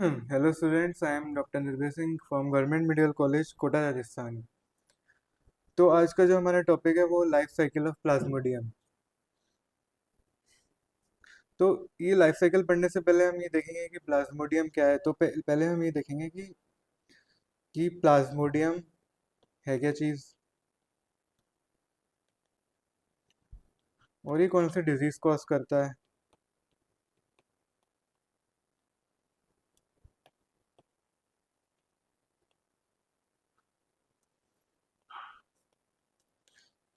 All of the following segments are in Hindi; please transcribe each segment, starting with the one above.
Hello students, I am Dr. Nirbhay Singh from Government Medical College, Kota Rajasthan. तो आज का जो हमारा टॉपिक है वो लाइफ साइकिल ऑफ प्लाज्मोडियम। तो ये लाइफ साइकिल पढ़ने से पहले हम ये देखेंगे कि प्लाज्मोडियम क्या है। तो पहले हम ये देखेंगे कि प्लाज्मोडियम है क्या चीज़, और ये कौन सी डिजीज कॉज करता है।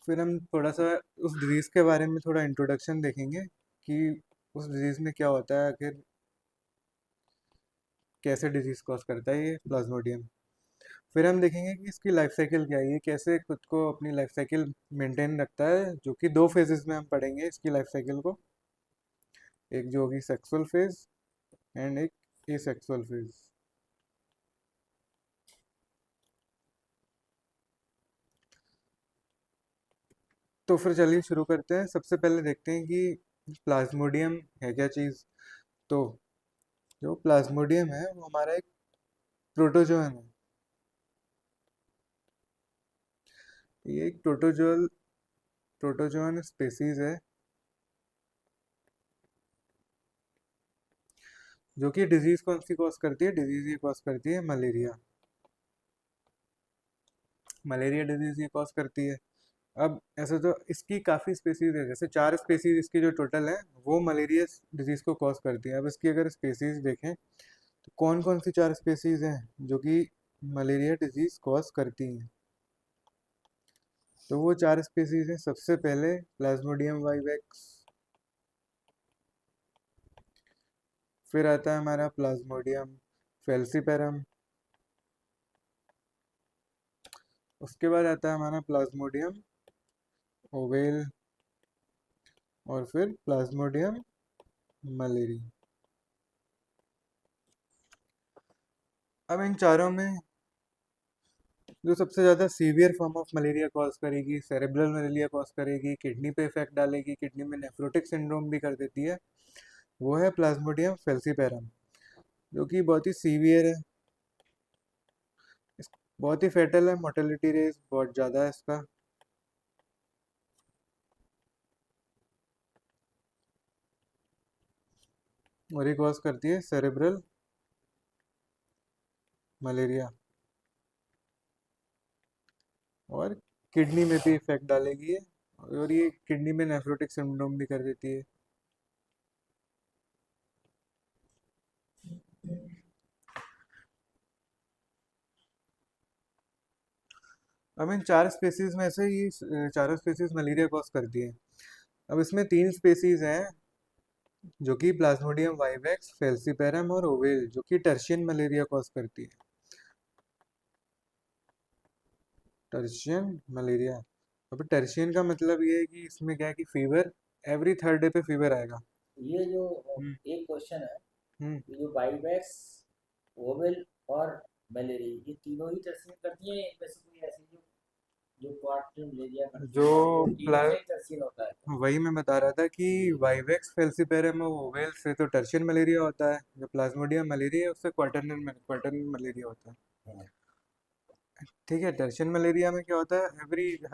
फिर हम थोड़ा सा उस डिजीज के बारे में थोड़ा इंट्रोडक्शन देखेंगे कि उस डिजीज में क्या होता है, आखिर कैसे डिजीज कॉज करता है ये प्लाज्मोडियम। फिर हम देखेंगे कि इसकी लाइफ साइकिल क्या है, ये कैसे खुद को अपनी लाइफ साइकिल मेंटेन रखता है, जो कि दो फेजेस में हम पढ़ेंगे इसकी लाइफ साइकिल को। एक जो होगी सेक्सुअल फेज एंड एक एसेक्सुअल फेज। तो फिर चलिए शुरू करते हैं। सबसे पहले देखते हैं कि प्लाज्मोडियम है क्या चीज़। तो जो प्लाज्मोडियम है वो हमारा एक प्रोटोजोन है। ये एक प्रोटोजोन स्पेसीज है जो कि डिजीज कौन सी कॉज करती है, डिजीज ये कॉज करती है मलेरिया। मलेरिया डिजीज ये कॉज करती है। अब ऐसे तो इसकी काफ़ी स्पेसीज है, जैसे 4 स्पेसीज इसकी जो टोटल है वो मलेरिया डिजीज को कॉज करती है। अब इसकी अगर स्पेसीज देखें तो कौन कौन सी 4 स्पेसीज हैं जो कि मलेरिया डिजीज कॉज करती हैं। तो वो 4 स्पेसीज हैं। सबसे पहले प्लाज्मोडियम वाइवेक्स, फिर आता है हमारा प्लाज्मोडियम फेल्सीपेरम, उसके बाद आता है हमारा प्लाज्मोडियम ओवेल, और फिर प्लाज्मोडियम मलेरी। अब इन चारों में जो सबसे ज़्यादा severe form of malaria cause करेगी, सेरेब्रल मलेरिया कॉज करेगी, किडनी पे इफेक्ट डालेगी, किडनी में नेफ्रोटिक सिंड्रोम भी कर देती है, वो है प्लाज्मोडियम फेल्सीपेरम, जो कि बहुत ही सीवियर है, बहुत ही फेटल है, मोर्टेलिटी रेट बहुत ज़्यादा है इसका। और ये कॉज करती है सेरेब्रल मलेरिया, और किडनी में भी इफेक्ट डालेगी ये, और ये किडनी में नेफ्रोटिक सिंड्रोम भी कर देती है। अब इन 4 स्पेसीज में से ये चारों स्पेसीज मलेरिया कॉज करती है। अब इसमें 3 स्पेसीज हैं जो कि प्लाज्मोडियम वाइवेक्स, फेल्सीपेरम और ओवेल, जो कि टर्शियन मलेरिया कॉज करती है। Tertian malaria. अब टर्शियन का मतलब ये है कि इसमें क्या है कि फीवर एवरी 3rd डे पे फीवर आएगा। ये जो हम्म। एक क्वेश्चन है, हम्म। ये जो बाइवैक्स, ओवेल और मलेरिया, ये तीनों ही टर्सीन करती हैं, या इनमें से कोई ऐसी जो जो क्वार्टर मलेरिया करती जो है और वो प्ला तीनों से ही टर्सीन होता है? वही मैं बता रहा था कि वाइवेक्स, फेल्सीपेरम और ओवेल से तो टर्शियन मलेरिया होता है, जो प्लाज्मोडियम मलेरिया है उससे क्वार्टरनल मलेरिया होता है। हाँ, ठीक है। टर्शियन मलेरिया में क्या होता है,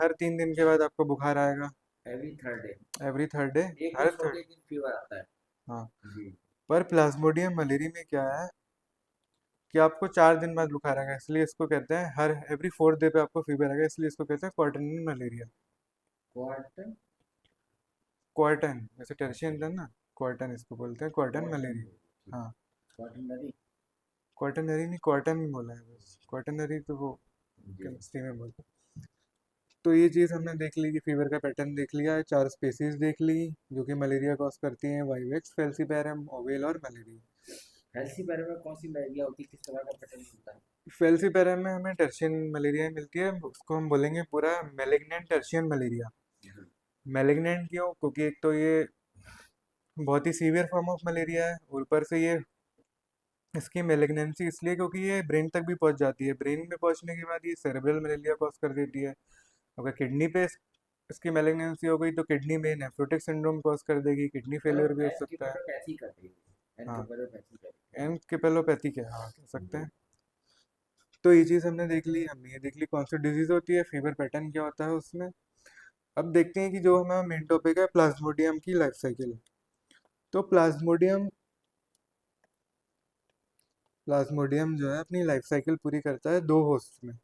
हर 3 दिन के बाद आपको बुखार आएगा। Every third day, every 3rd day, एक दिन हर छोड़ के थर्ड। एक दिन फीवर आता है। हाँ। जी। पर प्लाज्मोडियम मलेरिया में क्या है कि आपको 4 दिन बाद बुखार आएगा, इसलिए इसको कहते हैं हर एवरी 4th डे पे आपको फीवर आएगा, इसलिए इसको कहते हैं क्वार्टरनल मलेरिया। क्वार्टर क्वार्टन, जैसे टर्शियन था ना, क्वार्टन इसको बोलते हैं, क्वार्टन क्वार्टन मलेरिया। हाँ। क्वार्टनरी। क्वार्टनरी नहीं, क्वार्टन बोला है बस, क्वार्टनरी तो वो जी। केमिस्ट्री में बोलते हैं। तो ये चीज़ हमने देख ली कि फीवर का पैटर्न देख लिया है, 4 स्पेसीज देख ली जो कि मलेरिया कॉज करती हैं, वाइवेक्स, फेल्सीपेरम, ओवेल और मलेरिया। हेल्सी पैर में कौन सी मलेरिया होती है, किस तरह का पैटर्न होता है? फेल्सीपेरम में हमें टर्शियन मलेरिया मिलती है, उसको हम बोलेंगे पूरा मेलिग्नेंट टर्शियन मलेरिया। जी। मेलिग्नेंट क्यों? क्योंकि एक तो ये बहुत ही सीवियर फॉर्म ऑफ मलेरिया है, और ऊपर से ये इसकी मेलिग्नेंसी इसलिए क्योंकि ये ब्रेन तक भी पहुंच जाती है। ब्रेन में पहुंचने के बाद ये सेरेब्रल मलेरिया कॉज कर देती है। अगर किडनी पे इसकी मेलिग्नेंसी हो गई तो किडनी में नेफ्रोटिक सिंड्रोम कॉज कर देगी, किडनी फेलियर मतलब भी हो सकता है। एंटीबायोटिक ऐसी कर रही है, हाँ, एनकेफेलोपैथी है। एनकेफेलोपैथी क्या, हाँ कह सकते हैं। तो ये चीज़ हमने देख ली, हमने ये देख ली कौन सी डिजीज होती है, फीवर पैटर्न क्या होता है उसमें। अब देखते हैं कि जो हमारा मेन टॉपिक है प्लाज्मोडियम की लाइफ साइकिल। तो प्लाज्मोडियम जो है अपनी लाइफ साइकिल पूरी करता है दो होस्ट में।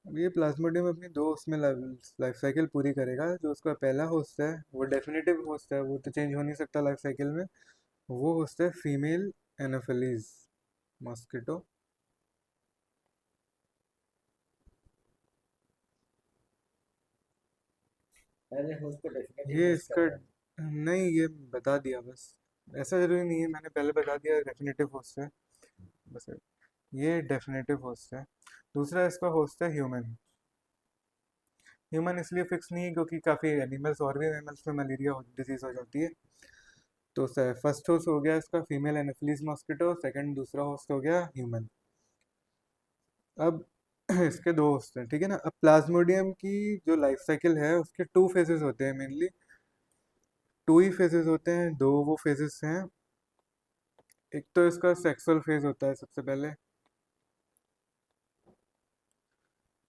अब ये प्लाज्मोडियम अपनी दो उसमें लाइफ साइकिल पूरी करेगा। जो उसका पहला होस्ट है वो डेफिनेटिव होस्ट है, वो तो चेंज हो नहीं सकता लाइफ साइकिल में। वो होस्ट है फीमेल एनोफिलीज मॉस्किटो। पहले होस्ट को डेफिनेटिव ये होस्ट इसका कहते हैं। नहीं, ये बता दिया बस, ऐसा जरूरी नहीं है, मैंने पहले बता दिया डेफिनेटिव होस्ट है बस। ये डेफिनेटिव होस्ट है। दूसरा इसका होस्ट है ह्यूमन। ह्यूमन इसलिए फिक्स नहीं है क्योंकि काफ़ी एनिमल्स और भी एनिमल्स में मलेरिया डिजीज हो जाती है। तो फर्स्ट होस्ट हो गया इसका फीमेल एनोफिलीज मॉस्किटो, सेकंड दूसरा होस्ट हो गया ह्यूमन। अब इसके दो होस्ट हैं, ठीक है ना। अब प्लाज्मोडियम की जो लाइफ साइकिल है उसके टू फेजेस होते हैं मेनली। टू ही फेजेस होते हैं, दो वो फेजेस हैं। एक तो इसका सेक्सुअल फेज होता है सबसे पहले,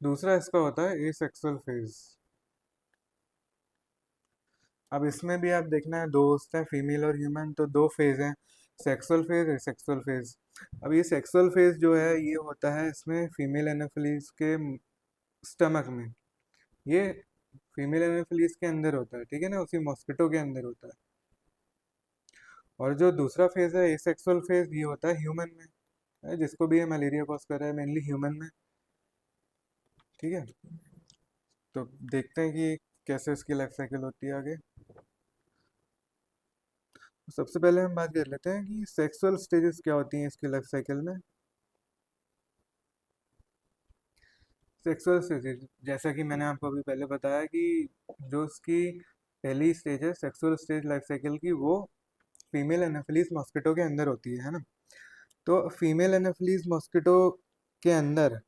दूसरा इसका होता है एसेक्सुअल फेज। अब इसमें भी आप देखना है दो होस्ट हैं फीमेल और ह्यूमन, तो दो फेज हैं, सेक्सुअल फेज एसेक्सुअल फेज। अब ये सेक्सुअल फेज जो है ये होता है इसमें फीमेल एनोफिलीज के स्टमक में। ये फीमेल एनोफिलीज के अंदर होता है, ठीक है ना, उसी मॉस्किटो के अंदर होता है। और जो दूसरा फेज है एसेक्सुअल फेज, ये होता है ह्यूमन में, जिसको भी ये मलेरिया कॉज कर रहा है मेनली ह्यूमन में, ठीक है। तो देखते हैं कि कैसे इसकी लाइफ साइकिल होती है आगे। सबसे पहले हम बात कर लेते हैं कि सेक्सुअल स्टेजेस क्या होती हैं इसकी लाइफ साइकिल में। सेक्सुअल स्टेजेस जैसा कि मैंने आपको अभी पहले बताया कि जो उसकी पहली स्टेज है सेक्सुअल स्टेज लाइफ साइकिल की, वो फीमेल एनाफिलीज मॉस्किटो के अंदर होती है ना। तो फीमेल एनाफिलीज मॉस्किटो के अंदर,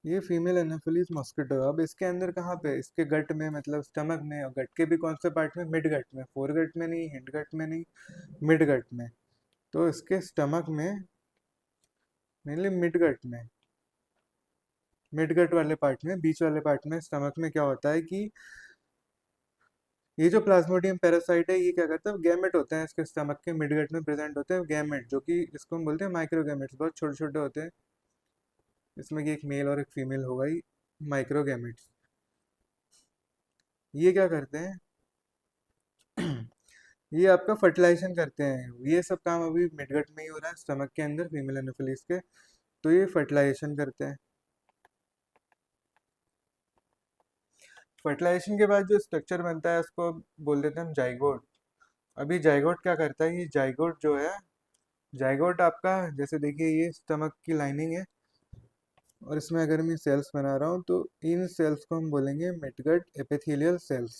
ये फीमेल एनाफिलीज मॉस्किटो अब इसके अंदर कहाँ पे, इसके गट में, मतलब स्टमक में। और गट के भी कौन से पार्ट में, मिड गट में, फोर गट में नहीं, हिंड गट में नहीं, मिड गट में। तो इसके स्टमक में, मेनली मिड गट में, मिड गट वाले पार्ट में, बीच वाले पार्ट में स्टमक में क्या होता है कि ये जो प्लाज्मोडियम पैरासाइट है ये क्या करता है, गैमेट होते हैं इसके स्टमक के मिड गट में प्रेजेंट होते हैं गैमेट, जो कि इसको हम बोलते हैं माइक्रोगैमेट्स, बहुत छोटे छोटे होते हैं। इसमें कि एक मेल और एक फीमेल होगा ही, माइक्रोगैमेट्स। ये क्या करते हैं ये आपका फर्टिलाइजेशन करते हैं। ये सब काम अभी मिडगट में ही हो रहा है स्टमक के अंदर फीमेल एनोफिलीज के। तो ये फर्टिलाइजेशन करते हैं। फर्टिलाइजेशन के बाद जो स्ट्रक्चर बनता है उसको बोल देते हैं हम जाइगोट। अभी जाइगोट क्या करता है, ये जाइगोट जो है, जाइगोट आपका जैसे देखिए ये स्टमक की लाइनिंग है, और इसमें अगर मैं सेल्स बना रहा हूँ तो इन सेल्स को हम बोलेंगे मिडगट एपिथेलियल सेल्स।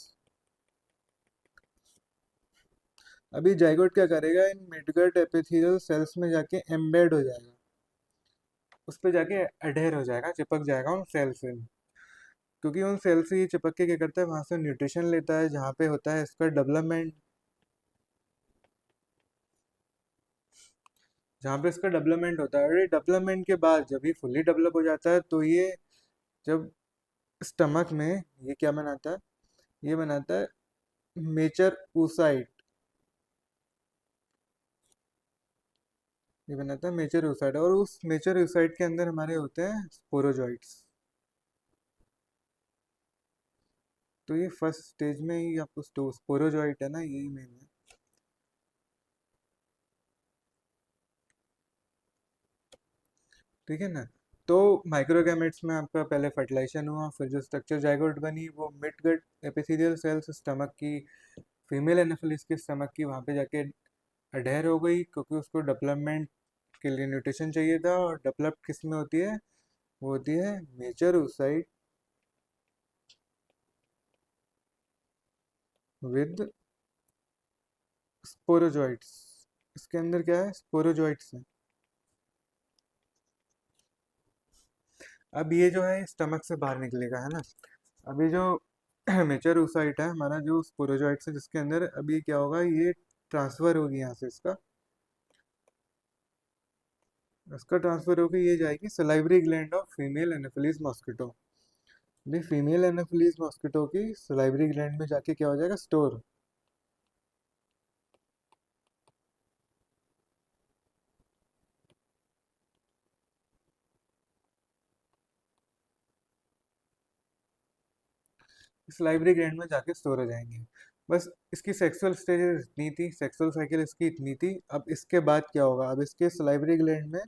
अभी जाइगोट क्या करेगा, इन मिडगट एपिथेलियल सेल्स में जाके एम्बेड हो जाएगा, उस पर जाके अडेयर हो जाएगा, चिपक जाएगा उन सेल से। क्योंकि उन सेल से ये चिपक के क्या करता है, वहां से न्यूट्रिशन लेता है, जहाँ पे होता है इसका डेवलपमेंट। जहाँ पे इसका डेवलपमेंट होता है, और ये डेवलपमेंट के बाद जब ये फुल्ली डेवलप हो जाता है तो ये जब स्टमक में, ये क्या बनाता है, ये बनाता है मेचर oocyte। ये बनाता है मेचर oocyte, और उस मेचर oocyte के अंदर हमारे होते हैं स्पोरोजॉइट्स। तो ये फर्स्ट स्टेज में ही आपको स्पोरोजॉइट है ना, यही मेन है, ठीक है ना। तो माइक्रोगैमेट्स में आपका पहले फर्टिलाइजेशन हुआ, फिर जो स्ट्रक्चर जाइगोट बनी वो मिडगट एपिथेलियल सेल्स स्टमक की, फीमेल एनाफिलिस के स्टमक की, वहाँ पे जाके अडेयर हो गई, क्योंकि उसको डेवलपमेंट के लिए न्यूट्रिशन चाहिए था। और डेवलप किस में होती है, वो होती है मेचर oocyte विद स्पोरोजॉइट्स। इसके अंदर क्या है, स्पोरोजॉइट्स है। अब ये जो है स्टमक से बाहर निकलेगा, है ना। अभी जो मेचर oocyte है हमारा, जो स्पोरोजॉइट से जिसके अंदर, अभी क्या होगा, ये ट्रांसफर होगी यहाँ से, इसका इसका ट्रांसफर होकर ये जाएगी salivary gland of female Anopheles mosquito. भी फीमेल एनाफिलीज मॉस्किटो की सलाइवरी ग्लैंड में जाके क्या हो जाएगा, स्टोर। इस लाइब्रेरी ग्लैंड में जाके स्टोर हो जाएंगे। बस इसकी सेक्सुअल स्टेजेस इतनी थी, सेक्सुअल साइकिल इसकी इतनी थी। अब इसके बाद क्या होगा, अब इसके सलाइवरी ग्लैंड में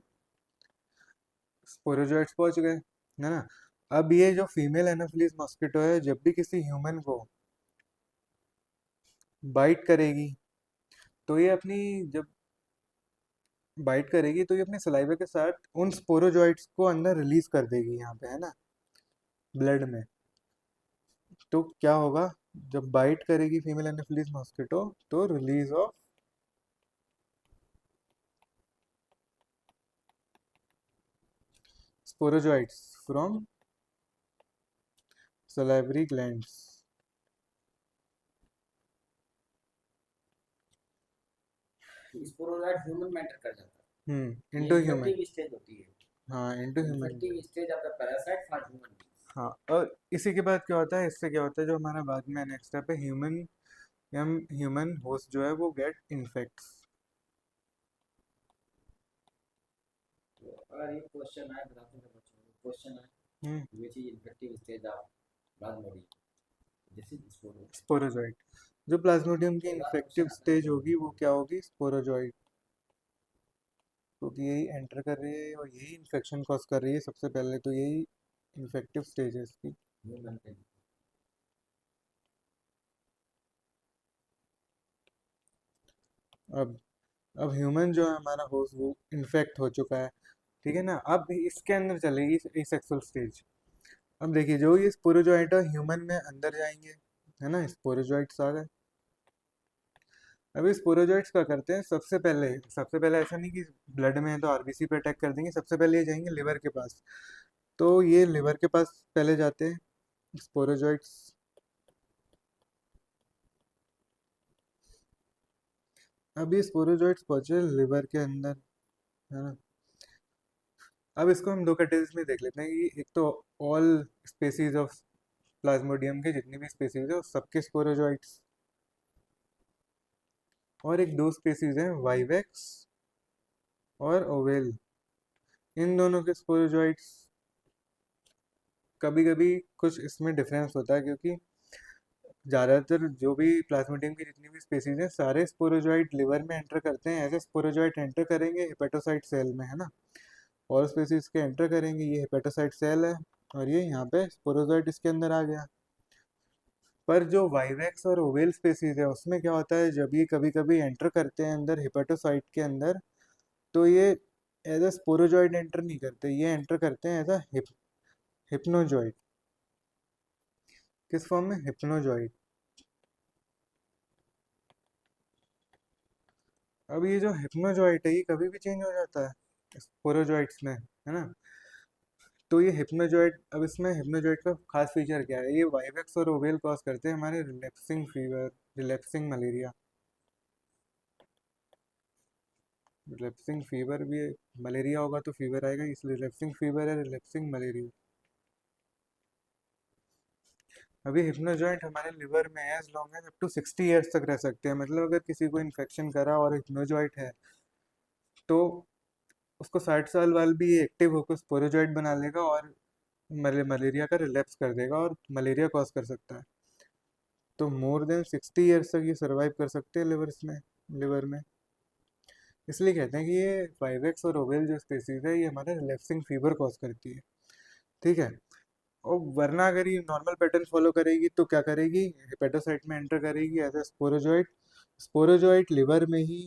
स्पोरोजोइट्स पहुंच गए, है ना। अब ये जो फीमेल एनाफिलीज मॉस्किटो है, जब भी किसी ह्यूमन को बाइट करेगी, तो ये अपनी, जब बाइट करेगी तो ये अपने सलाइवा के साथ उन स्पोरोजोइट्स को अंदर रिलीज कर देगी यहाँ पे, है ना, ब्लड में। तो क्या होगा, जब बाइट करेगी फीमेल एनाफिलीज मॉस्किटो, तो release of sporozoites from salivary glands। Sporozoite human में एंटर कर जाता है। ये इनटू ह्यूमन। इन्फेक्टिव स्टेज होती है। हाँ, into human. Infective stage of the parasite for human beings. हाँ, और इसी के बाद क्या होता है, इससे क्या होता है, जो हमारा बाद में नेक्स्ट स्टेप है, ह्यूमन, हम ह्यूमन होस्ट जो है वो गेट इन्फेक्ट्स। तो अगर ये क्वेश्चन आए बताते हैं बच्चों को, क्वेश्चन है hmm which is infective stage of plasmodium, this is sporozoite. Sporozoite. जो प्लाज्मोडियम की कई बार इन्फेक्टिव क्वेश्चन आता है स्टेज इसमें होगी वो क्या होगी, स्पोरोजॉइट। क्योंकि यही एंटर कर रही है और यही इन्फेक्शन कॉज कर रही है सबसे पहले, तो यही इन्फेक्टिव स्टेज है इसकी। ह्यूमन पे। अब अब ह्यूमन जो है हमारा होस्ट, वो इन्फेक्ट हो चुका है, ठीक है ना। अब इसके अंदर चलेगी सेक्सुअल स्टेज। अब देखिए, जो ये स्पोरोजोइट है ह्यूमन में अंदर जाएंगे, है ना, स्पोरोजोइट्स आ गए। अब ये स्पोरोजोइट्स क्या करते हैं, सबसे पहले ऐसा नहीं कि ब्लड में है तो आरबीसी पे अटैक कर देंगे, सबसे पहले ये जाएंगे लिवर के पास। तो ये लिवर के पास पहले जाते हैं स्पोरोजोइट्स। अब ये स्पोरोजोइट्स पहुंचे लिवर के अंदर, है ना। अब इसको हम दो कैटेगरीज में देख लेते हैं कि एक तो ऑल स्पेसीज ऑफ प्लाज्मोडियम के जितनी भी स्पेसीज है उस सबके स्पोरोजोइट्स, और एक दो स्पेसीज हैं वाइवेक्स और ओवेल, इन दोनों के स्पोरोजोइट्स। कभी कभी कुछ इसमें डिफरेंस होता है, क्योंकि ज़्यादातर जो भी प्लाज्मोडियम की जितनी भी स्पेसीज हैं, सारे स्पोरोजोइट लिवर में एंटर करते हैं, ऐसे स्पोरोजोइट एंटर करेंगे हेपेटोसाइट सेल में, है ना। और स्पेसीज के एंटर करेंगे, ये हेपेटोसाइट सेल है, और ये यहाँ पे स्पोरोजोइट इसके अंदर आ गया। पर जो वाइवेक्स और ओवेल स्पेसीज है उसमें क्या होता है, जब ये कभी कभी एंटर करते हैं अंदर हेपेटोसाइट के अंदर, तो ये एज अ स्पोरोजॉइट एंटर नहीं करते, ये एंटर करते हैं एज अ हिप्नोजॉइट। किस फॉर्म में, हिप्नोजॉइट। अब ये जो हिप्नोजॉइट है ये कभी भी चेंज हो जाता है स्पोरोजॉइट्स में, है ना। तो ये हिप्नोजॉइट, अब इसमें हिप्नोजॉइट का खास फीचर क्या है, ये वाइवेक्स और ओवेल कॉज करते हैं हमारे relapsing fever, relapsing malaria. Relapsing fever भी है, मलेरिया होगा तो फीवर आएगा, इसलिए रिलैप्सिंग फीवर है, रिलैप्सिंग मलेरिया। अभी हिप्नोजॉइंट हमारे लिवर में as long as up to 60 years तक रह सकते हैं। मतलब अगर किसी को इन्फेक्शन करा और हिप्नोजॉइंट है, तो उसको 60 साल बाद भी ये एक्टिव होकर स्पोरोजॉइट बना लेगा और मलेरिया का रिलैप्स कर देगा और मलेरिया कॉज कर सकता है। तो मोर देन 60 ईयर्स तक ये सर्वाइव कर सकते हैं लिवर में। इसलिए कहते हैं कि ये वाइवेक्स और ओवेल जो स्पेसीज है ये हमारे रिलैप्सिंग फीवर कॉज करती है, ठीक है। और वरना अगर ये नॉर्मल पैटर्न फॉलो करेगी तो क्या करेगी, हेपेटोसाइट में एंटर करेगी as a sporozoite. Sporozoite liver में ही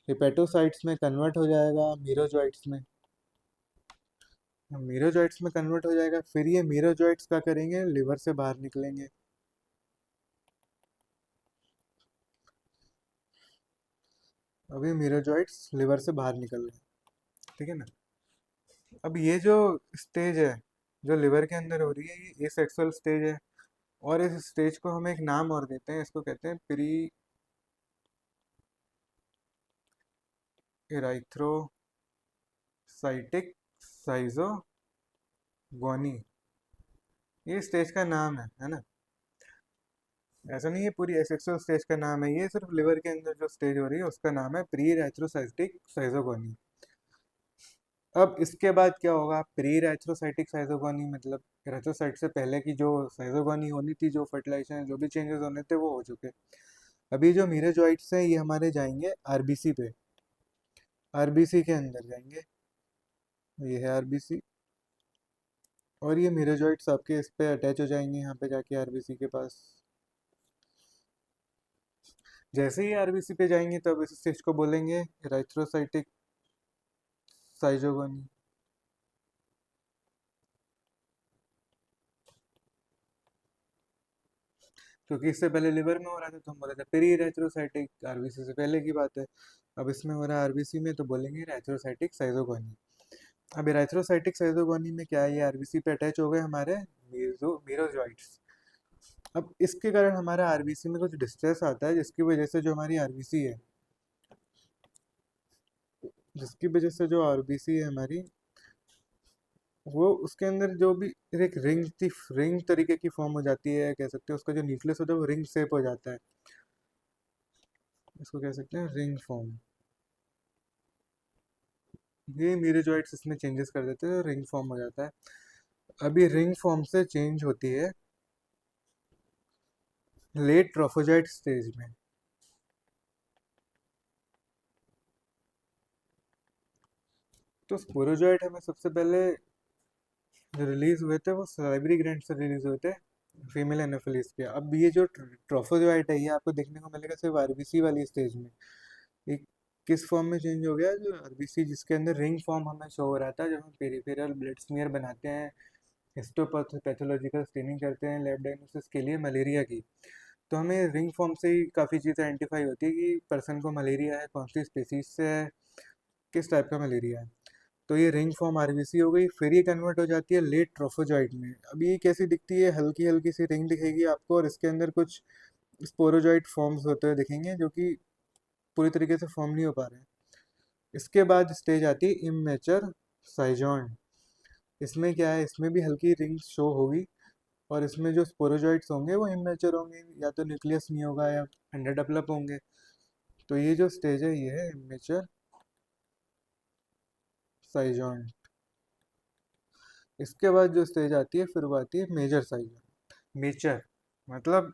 हेपेटोसाइट्स में कन्वर्ट हो जाएगा मीरोजॉइट्स में, मीरोजॉइट्स में कन्वर्ट हो जाएगा, फिर ये मीरोजॉइट्स क्या करेंगे, लिवर से बाहर निकलेंगे। अभी मीरोजॉइट्स लिवर से बाहर निकल रहे हैं, ठीक है ना। अब ये जो स्टेज है जो लिवर के अंदर हो रही है ये एसेक्सुअल स्टेज है। और इस स्टेज को हम एक नाम और देते हैं, इसको कहते हैं प्री इराइथ्रोसाइटिक साइजोगोनी। ये स्टेज का नाम है ना। ऐसा नहीं है पूरी एसेक्सुअल स्टेज का नाम है, ये सिर्फ लिवर के अंदर जो स्टेज हो रही है उसका नाम है प्री इराइथ्रोसाइटिक साइजोगोनी। अब इसके बाद क्या होगा, प्री इराइथ्रोसाइटिक साइजोगोनी मतलब इराइथ्रोसाइट से पहले की जो साइजोगोनी होनी थी, जो फर्टिलाइजेशन जो भी चेंजेस होने थे वो हो चुके। अभी जो मीरोजॉइट्स हैं ये हमारे जाएंगे आरबीसी पे, आरबीसी के अंदर जाएंगे। ये है आरबीसी, और ये मीरोजॉइट्स आपके इस पे अटैच हो जाएंगे यहाँ पे जाके आरबीसी के पास। जैसे ही आरबीसी पे जाएंगे तब इस स्टेज को बोलेंगे इराइथ्रोसाइटिक साइजोगोनी। क्योंकि इससे पहले लिवर में हो रहा था तो हम बोले थे पेरी इरेथ्रोसाइटिक, आरबीसी से पहले की बात है। अब इसमें हो रहा है आरबीसी में तो बोलेंगे इरेथ्रोसाइटिक साइजोगोनी। अब इरेथ्रोसाइटिक साइजोगोनी में क्या है, ये आरबीसी पे अटैच हो गए हमारे मीरोजॉइट्स। अब इसके कारण हमारा आरबीसी में कुछ डिस्ट्रेस आता है, जिसकी वजह से जो हमारी आरबीसी है, जिसकी वजह से जो आरबीसी है हमारी, वो उसके अंदर जो भी एक रिंग तरीके की फॉर्म हो जाती है, कह सकते हैं उसका जो न्यूक्लियस होता है वो रिंग शेप हो जाता है। इसको कह सकते हैं रिंग फॉर्म। ये मीरोजॉइट्स इसमें चेंजेस कर देते हैं तो रिंग फॉर्म हो जाता है। अभी रिंग फॉर्म से चेंज होती है लेट ट्रोफोजाइट स्टेज में। तो स्पोरोजॉइट हमें सबसे पहले जो रिलीज हुए थे वो सलाइवरी ग्लैंड से रिलीज हुए थे फीमेल एनोफिलीज के। अब ये जो ट्रोफोजॉइट है ये आपको देखने को मिलेगा सिर्फ आरबीसी वाली स्टेज में। ये किस फॉर्म में चेंज हो गया, जो आरबीसी जिसके अंदर रिंग फॉर्म हमें शो हो रहा था जब हम पेरिफेरल ब्लड स्मीयर बनाते हैं, हिस्टोपैथोलॉजिकल स्क्रीनिंग करते हैं लैब डायग्नोसिस के लिए मलेरिया की, तो हमें रिंग फॉर्म से ही काफ़ी चीज़ें आइडेंटिफाई होती है कि पर्सन को मलेरिया है, कौन सी स्पीसीज से है, किस टाइप का मलेरिया है। तो ये रिंग फॉर्म आरबीसी हो गई, फिर ये कन्वर्ट हो जाती है लेट ट्रोफोजॉइट में। अब ये कैसी दिखती है, हल्की हल्की सी रिंग दिखेगी आपको और इसके अंदर कुछ स्पोरोजॉइट फॉर्म्स होते हुए दिखेंगे जो कि पूरी तरीके से फॉर्म नहीं हो पा रहे हैं। इसके बाद स्टेज आती है इमेच्योर साइजॉन। इसमें क्या है, इसमें भी हल्की रिंग शो होगी और इसमें जो स्पोरोजॉइट्स होंगे वो इमेच्योर होंगे, या तो न्यूक्लियस नहीं होगा या अंडर डेवलप होंगे। तो ये जो स्टेज है ये है इमेच्योर साइजॉन। इसके बाद जो स्टेज आती है फिर वो आती है मेजर साइजॉन। मेजर मतलब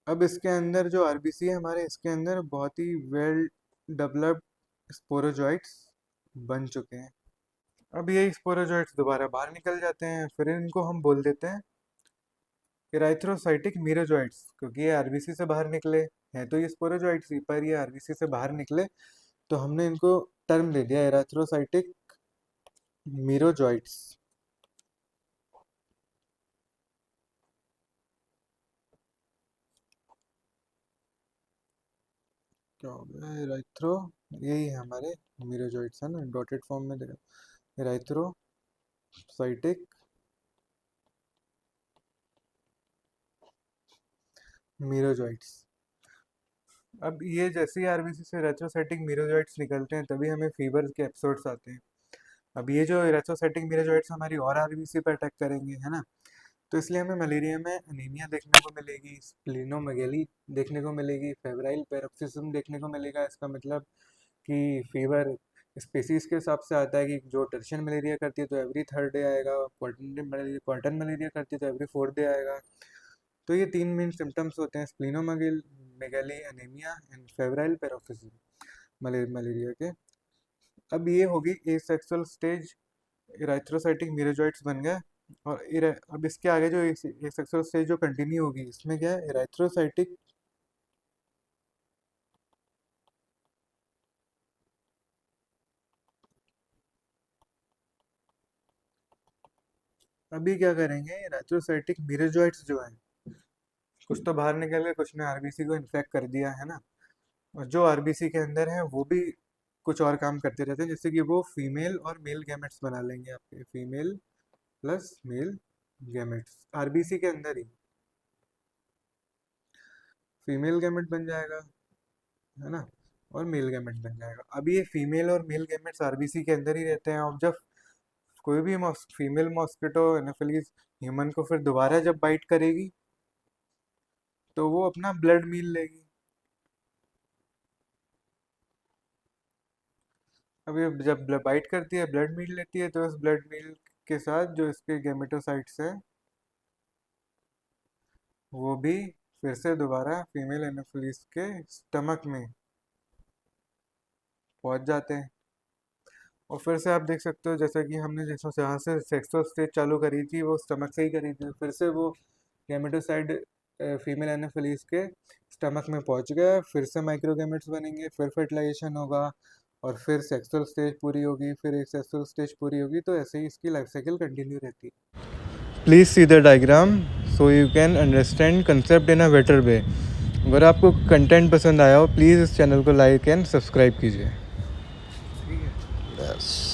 अब इसके अंदर जो आरबीसी है हमारे, इसके अंदर बहुत ही वेल डेवलप्ड स्पोरोजॉइट्स बन चुके हैं। अब यही स्पोरोजॉइट्स दोबारा बाहर निकल जाते हैं, फिर इनको हम बोल देते हैं इराइथ्रोसाइटिक मीरोजॉइट्स, क्योंकि ये आरबीसी से बाहर निकले हैं तो ये स्पोरोजॉइट्स ही, पर ये आरबीसी से बाहर निकले तो हमने इनको टर्म दे दिया इराइथ्रोसाइटिक मीरोजॉइट्स। क्या हो गया इराइथ्रो, यही है हमारे मीरोजॉइट्स है ना, डॉटेड फॉर्म में देखा इराइथ्रोसाइटिक मीरोजॉइट्स। अब ये जैसे ही आरबीसी से इराइथ्रोसाइटिक मीरोजॉइट्स निकलते हैं तभी हमें फीवर के एपिसोड्स आते हैं। अब ये जो इराइथ्रोसाइटिक मीरोजॉइट्स हमारी और आरबीसी पर अटैक करेंगे है ना, तो इसलिए हमें मलेरिया में अनीमिया देखने को मिलेगी, स्प्लिनोमेगेली देखने को मिलेगी, फेब्राइल पैरोक्सिस्म देखने को मिलेगा। इसका मतलब कि फीवर स्पेसीज के हिसाब से आता है कि जो टर्शियन मलेरिया करती है तो एवरी थर्ड डे आएगा, क्वार्टन मलेरिया करती है तो एवरी फोर्थ डे आएगा। तो ये तीन मेन सिम्टम्स होते हैं, splenomegaly, anaemia and febrile पैरोक्सिस्म malaria के। अब ये होगी एसेक्सुअल स्टेज, इराइथ्रोसाइटिक मीरोजॉइट्स बन गए। और अब इसके आगे जो एसेक्सुअल स्टेज जो कंटिन्यू होगी इसमें क्या है, इराइथ्रोसाइटिक अभी क्या करेंगे, इराइथ्रोसाइटिक मीरोजॉइट्स जो हैं कुछ तो बाहर निकल गए, कुछ ने आरबीसी को इन्फेक्ट कर दिया है ना, और जो आरबीसी के अंदर है वो भी कुछ और काम करते रहते हैं, जैसे कि वो फीमेल और मेल गैमेट्स बना लेंगे आपके, female plus male gametes RBC के अंदर ही फीमेल गैमेट बन जाएगा, है ना, और मेल गैमेट बन जाएगा। अब ये फीमेल और मेल गैमेट्स आरबीसी के अंदर ही रहते हैं। अब जब कोई भी फीमेल मॉस्किटो एनाफिलीज ह्यूमन को फिर दोबारा जब बाइट करेगी तो वो अपना ब्लड मील लेगी। अब ये जब बाइट करती है ब्लड मील लेती है, तो इस ब्लड मील के साथ जो इसके गैमेटोसाइट्स है वो भी फिर से दोबारा फीमेल एनाफिलीज के स्टमक में पहुंच जाते हैं। और फिर से आप देख सकते हो जैसा कि हमने जैसा जहाँ से सेक्सुअल स्टेज चालू करी थी वो स्टमक से ही करी थी, फिर से वो गैमेटोसाइड फीमेल एनाफिलीज के स्टमक में पहुंच गया, फिर से माइक्रोगैमेट्स बनेंगे, फिर फर्टिलाइजेशन होगा और फिर सेक्सुअल स्टेज पूरी होगी, फिर एक सेक्सुअल स्टेज पूरी होगी। तो ऐसे ही इसकी लाइफ साइकिल कंटिन्यू रहती है। Please see the diagram so you can understand concept in a better way. अगर आपको कंटेंट पसंद आया हो प्लीज़ इस चैनल को लाइक एंड सब्सक्राइब कीजिए। ठीक है। यस।